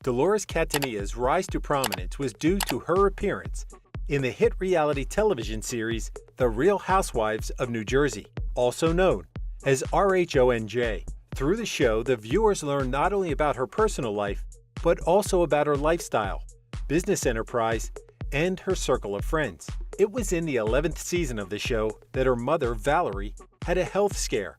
Dolores Catania's rise to prominence was due to her appearance in the hit reality television series The Real Housewives of New Jersey, also known as RHONJ. Through the show, the viewers learned not only about her personal life, but also about her lifestyle, business enterprise, and her circle of friends. It was in the 11th season of the show that her mother, Valerie, had a health scare,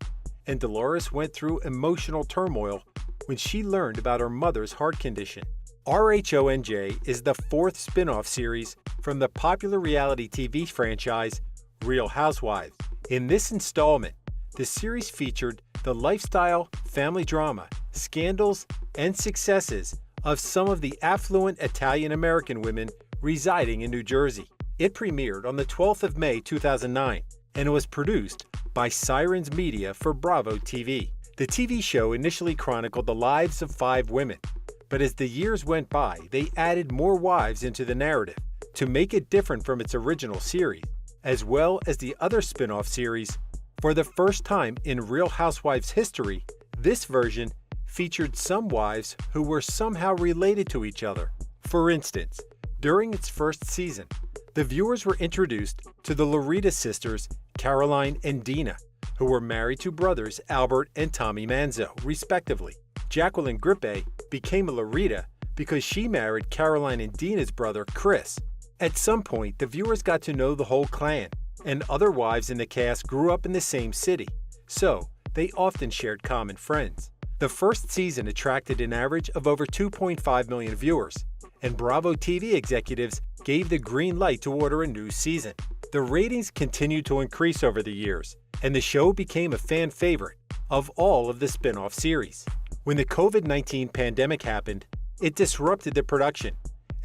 and Dolores went through emotional turmoil when she learned about her mother's heart condition. RHONJ is the fourth spin-off series from the popular reality TV franchise Real Housewives. In this installment, the series featured the lifestyle, family drama, scandals, and successes of some of the affluent Italian-American women residing in New Jersey. It premiered on the 12th of May 2009 and was produced by Sirens Media for Bravo TV. The TV show initially chronicled the lives of 5 women, but as the years went by, they added more wives into the narrative to make it different from its original series, as well as the other spin-off series. For the first time in Real Housewives history, this version featured some wives who were somehow related to each other. For instance, during its first season, the viewers were introduced to the Lorita sisters, Caroline and Dina, who were married to brothers Albert and Tommy Manzo, respectively. Jacqueline Grippe became a Lorita because she married Caroline and Dina's brother, Chris. At some point, the viewers got to know the whole clan, and other wives in the cast grew up in the same city, so they often shared common friends. The first season attracted an average of over 2.5 million viewers, and Bravo TV executives gave the green light to order a new season. The ratings continued to increase over the years, and the show became a fan favorite of all of the spin-off series. When the COVID-19 pandemic happened, it disrupted the production,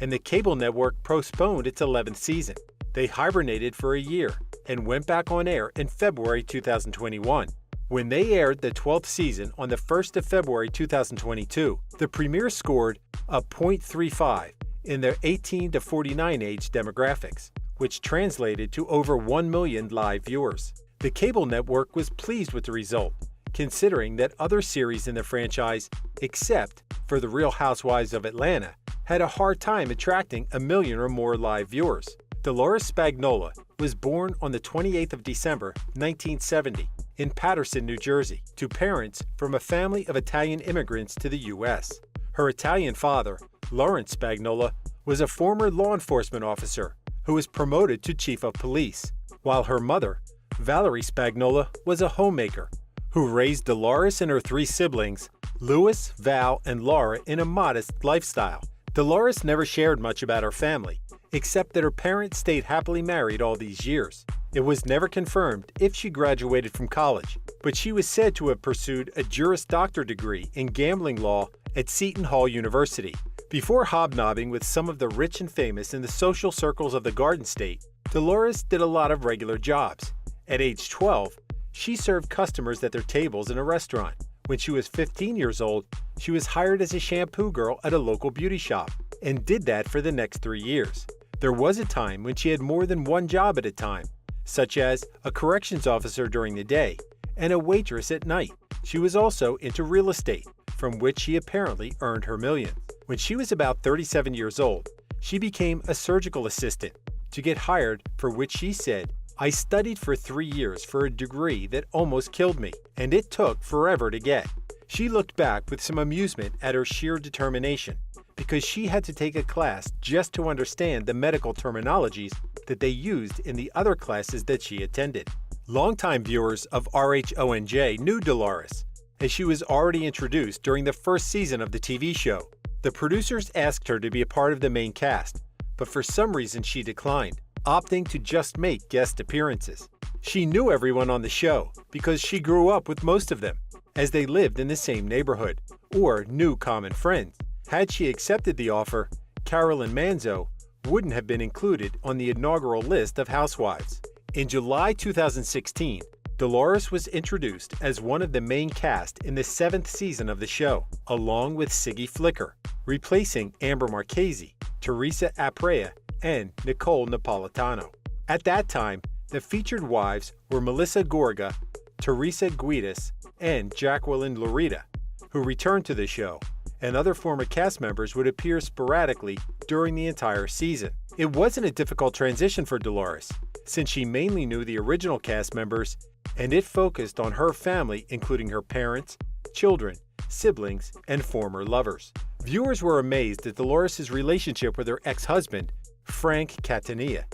and the cable network postponed its 11th season. They hibernated for a year and went back on air in February 2021. When they aired the 12th season on the 1st of February 2022, the premiere scored a .35 in their 18 to 49 age demographics, which translated to over 1 million live viewers. The cable network was pleased with the result, considering that other series in the franchise, except for The Real Housewives of Atlanta, had a hard time attracting 1 million or more live viewers. Dolores Spagnola was born on the 28th of December, 1970, in Paterson, New Jersey, to parents from a family of Italian immigrants to the U.S. Her Italian father, Lawrence Spagnola, was a former law enforcement officer who was promoted to chief of police, while her mother, Valerie Spagnola, was a homemaker who raised Dolores and her 3 siblings, Louis, Val, and Laura, in a modest lifestyle. Dolores never shared much about her family, except that her parents stayed happily married all these years. It was never confirmed if she graduated from college, but she was said to have pursued a Juris Doctor degree in gambling law at Seton Hall University. Before hobnobbing with some of the rich and famous in the social circles of the Garden State, Dolores did a lot of regular jobs. At age 12, she served customers at their tables in a restaurant. When she was 15 years old, she was hired as a shampoo girl at a local beauty shop and did that for the next 3 years. There was a time when she had more than one job at a time, such as a corrections officer during the day and a waitress at night. She was also into real estate, from which she apparently earned her millions. When she was about 37 years old, she became a surgical assistant to get hired, for which she said, "I studied for 3 years for a degree that almost killed me, and it took forever to get." She looked back with some amusement at her sheer determination, because she had to take a class just to understand the medical terminologies that they used in the other classes that she attended. Longtime viewers of RHONJ knew Dolores, as she was already introduced during the first season of the TV show. The producers asked her to be a part of the main cast, but for some reason she declined, opting to just make guest appearances. She knew everyone on the show because she grew up with most of them, as they lived in the same neighborhood, or knew common friends. Had she accepted the offer, Caroline Manzo wouldn't have been included on the inaugural list of housewives. In July 2016, Dolores was introduced as one of the main cast in the 7th season of the show, along with Siggy Flicker, replacing Amber Marchese, Teresa Aprea, and Nicole Napolitano. At that time, the featured wives were Melissa Gorga, Teresa Guidas, and Jacqueline Lorita, who returned to the show, and other former cast members would appear sporadically during the entire season. It wasn't a difficult transition for Dolores, since she mainly knew the original cast members, and it focused on her family, including her parents, children, siblings, and former lovers. Viewers were amazed at Dolores' relationship with her ex-husband, Frank Catania,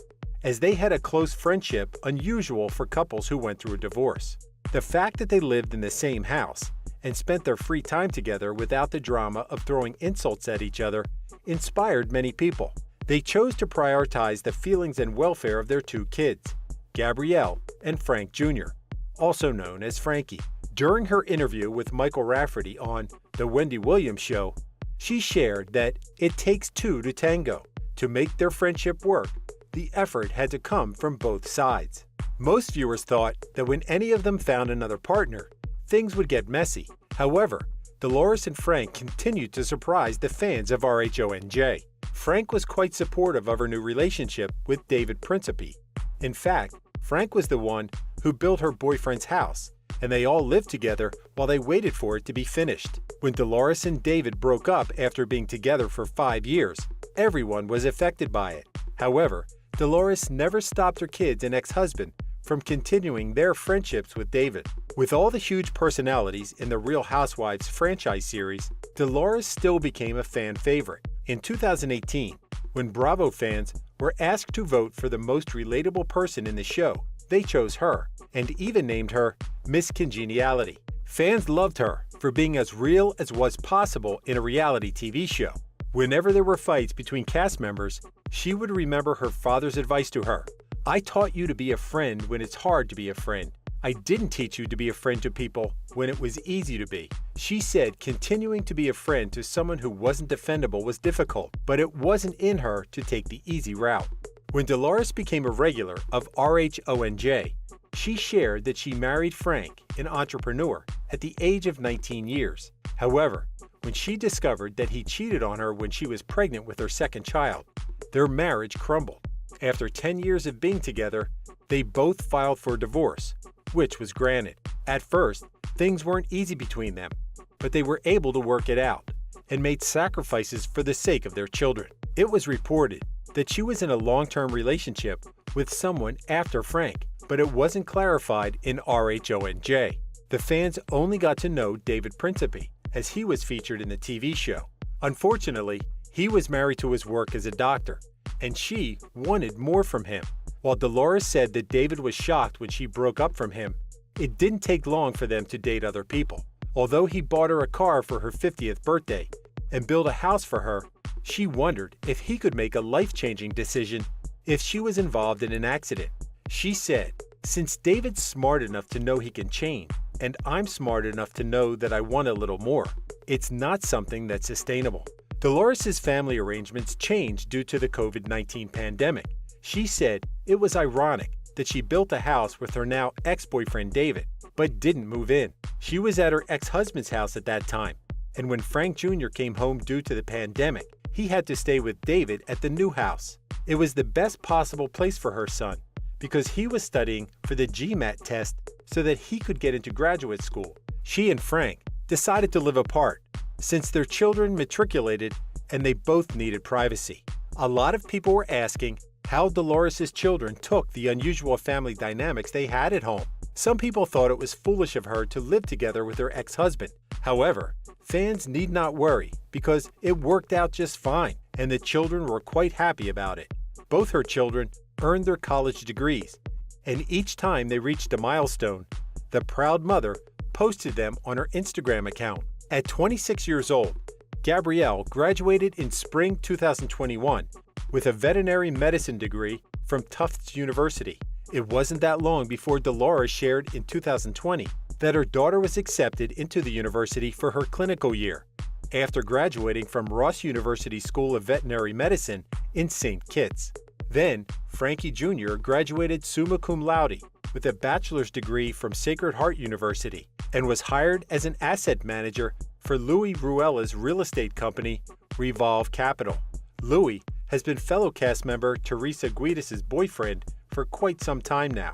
as they had a close friendship unusual for couples who went through a divorce. The fact that they lived in the same house and spent their free time together without the drama of throwing insults at each other inspired many people. They chose to prioritize the feelings and welfare of their two kids, Gabrielle and Frank Jr., also known as Frankie. During her interview with Michael Rafferty on The Wendy Williams Show, she shared that it takes two to tango. To make their friendship work, the effort had to come from both sides. Most viewers thought that when any of them found another partner, things would get messy. However, Dolores and Frank continued to surprise the fans of RHONJ. Frank was quite supportive of her new relationship with David Principe. In fact, Frank was the one who built her boyfriend's house, and they all lived together while they waited for it to be finished. When Dolores and David broke up after being together for 5 years, everyone was affected by it. However, Dolores never stopped her kids and ex-husband from continuing their friendships with David. With all the huge personalities in the Real Housewives franchise series, Dolores still became a fan favorite. In 2018, when Bravo fans were asked to vote for the most relatable person in the show, they chose her and even named her Miss Congeniality. Fans loved her for being as real as was possible in a reality TV show. Whenever there were fights between cast members, she would remember her father's advice to her. "I taught you to be a friend when it's hard to be a friend. I didn't teach you to be a friend to people when it was easy to be." She said continuing to be a friend to someone who wasn't defendable was difficult, but it wasn't in her to take the easy route. When Dolores became a regular of RHONJ, she shared that she married Frank, an entrepreneur, at the age of 19 years. However, when she discovered that he cheated on her when she was pregnant with her second child, their marriage crumbled. After 10 years of being together, they both filed for divorce, which was granted. At first, things weren't easy between them, but they were able to work it out and made sacrifices for the sake of their children. It was reported that she was in a long-term relationship with someone after Frank, but it wasn't clarified in RHONJ. The fans only got to know David Principe, as he was featured in the TV show. Unfortunately, he was married to his work as a doctor, and she wanted more from him. While Dolores said that David was shocked when she broke up from him, it didn't take long for them to date other people. Although he bought her a car for her 50th birthday and built a house for her, she wondered if he could make a life-changing decision if she was involved in an accident. She said, "Since David's smart enough to know he can change, and I'm smart enough to know that I want a little more, it's not something that's sustainable." Dolores' family arrangements changed due to the COVID-19 pandemic. She said it was ironic that she built a house with her now ex-boyfriend David, but didn't move in. She was at her ex-husband's house at that time, and when Frank Jr. came home due to the pandemic, he had to stay with David at the new house. It was the best possible place for her son, because he was studying for the GMAT test so that he could get into graduate school. She and Frank decided to live apart, since their children matriculated and they both needed privacy. A lot of people were asking how Dolores' children took the unusual family dynamics they had at home. Some people thought it was foolish of her to live together with her ex-husband. However, fans need not worry because it worked out just fine, and the children were quite happy about it. Both her children earned their college degrees, and each time they reached a milestone, the proud mother posted them on her Instagram account. At 26 years old, Gabrielle graduated in spring 2021 with a veterinary medicine degree from Tufts University. It wasn't that long before Dolores shared in 2020 that her daughter was accepted into the university for her clinical year, after graduating from Ross University School of Veterinary Medicine in St. Kitts. Then, Frankie Jr. graduated summa cum laude with a bachelor's degree from Sacred Heart University and was hired as an asset manager for Louis Ruela's real estate company, Revolve Capital. Louis has been fellow cast member Teresa Guidas's boyfriend for quite some time now.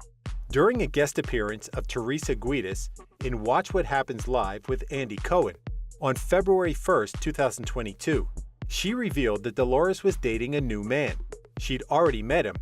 During a guest appearance of Teresa Guidas in Watch What Happens Live with Andy Cohen, On February 1, 2022, she revealed that Dolores was dating a new man. She'd already met him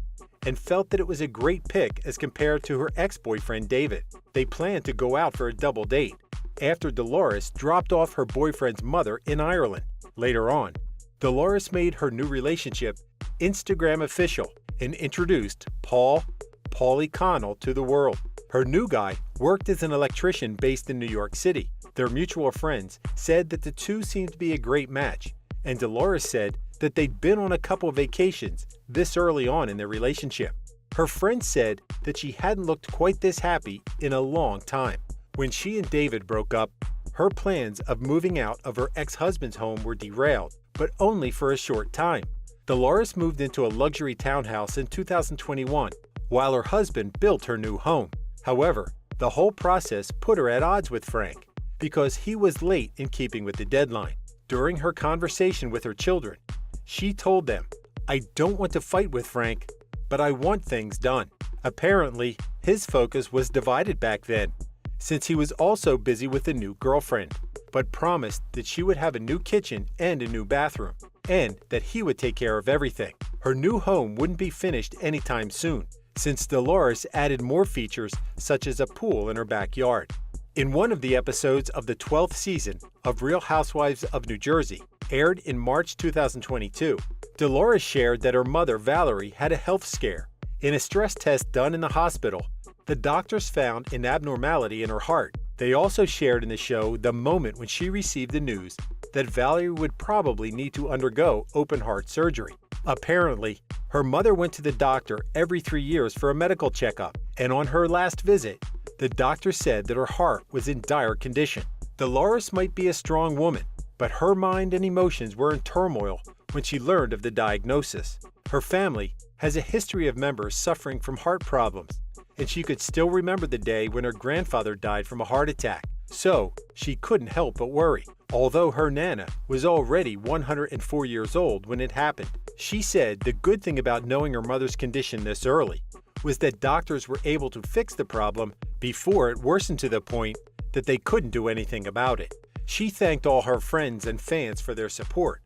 and felt that it was a great pick as compared to her ex-boyfriend David. They planned to go out for a double date after Dolores dropped off her boyfriend's mother in Ireland. Later on, Dolores made her new relationship Instagram official and introduced Paulie Connell to the world. Her new guy worked as an electrician based in New York City. Their mutual friends said that the two seemed to be a great match, and Dolores said that they'd been on a couple vacations this early on in their relationship. Her friends said that she hadn't looked quite this happy in a long time. When she and David broke up, her plans of moving out of her ex-husband's home were derailed, but only for a short time. Dolores moved into a luxury townhouse in 2021, while her husband built her new home. However, the whole process put her at odds with Frank because he was late in keeping with the deadline. During her conversation with her children, she told them, "I don't want to fight with Frank, but I want things done." Apparently, his focus was divided back then, since he was also busy with a new girlfriend, but promised that she would have a new kitchen and a new bathroom, and that he would take care of everything. Her new home wouldn't be finished anytime soon, since Dolores added more features such as a pool in her backyard. In one of the episodes of the 12th season of Real Housewives of New Jersey, aired in March 2022, Dolores shared that her mother, Valerie, had a health scare. In a stress test done in the hospital, the doctors found an abnormality in her heart. They also shared in the show the moment when she received the news that Valerie would probably need to undergo open heart surgery. Apparently, her mother went to the doctor every 3 years for a medical checkup, and on her last visit, the doctor said that her heart was in dire condition. Dolores might be a strong woman, but her mind and emotions were in turmoil when she learned of the diagnosis. Her family has a history of members suffering from heart problems, and she could still remember the day when her grandfather died from a heart attack, so she couldn't help but worry. Although her Nana was already 104 years old when it happened, she said the good thing about knowing her mother's condition this early was that doctors were able to fix the problem before it worsened to the point that they couldn't do anything about it. She thanked all her friends and fans for their support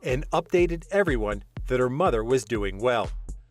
and updated everyone that her mother was doing well.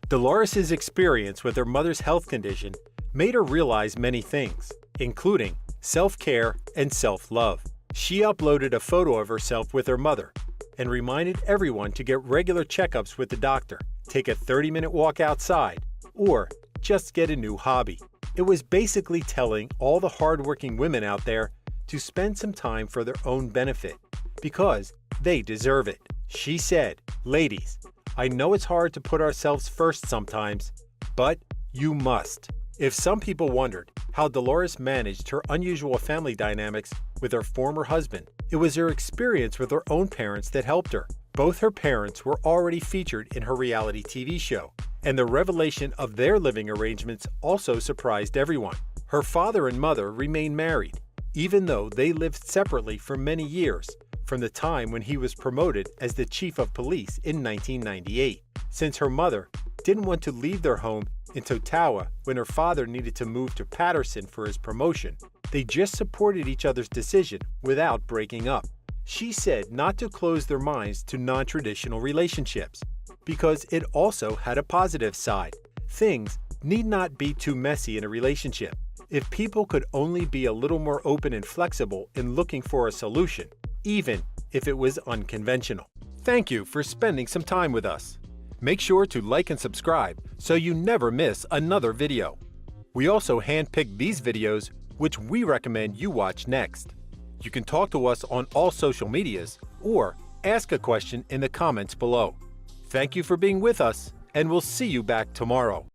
Dolores' experience with her mother's health condition made her realize many things, including self-care and self-love. She uploaded a photo of herself with her mother and reminded everyone to get regular checkups with the doctor, take a 30-minute walk outside, or just get a new hobby. It was basically telling all the hardworking women out there to spend some time for their own benefit, because they deserve it. She said, "Ladies, I know it's hard to put ourselves first sometimes, but you must." If some people wondered how Dolores managed her unusual family dynamics with her former husband, it was her experience with her own parents that helped her. Both her parents were already featured in her reality TV show, and the revelation of their living arrangements also surprised everyone. Her father and mother remained married, even though they lived separately for many years, from the time when he was promoted as the chief of police in 1998. Since her mother didn't want to leave their home in Totowa when her father needed to move to Patterson for his promotion, they just supported each other's decision without breaking up. She said not to close their minds to non-traditional relationships, because it also had a positive side. Things need not be too messy in a relationship. If people could only be a little more open and flexible in looking for a solution, even if it was unconventional. Thank you for spending some time with us. Make sure to like and subscribe so you never miss another video. We also handpick these videos which we recommend you watch next. You can talk to us on all social medias or ask a question in the comments below. Thank you for being with us, and we'll see you back tomorrow.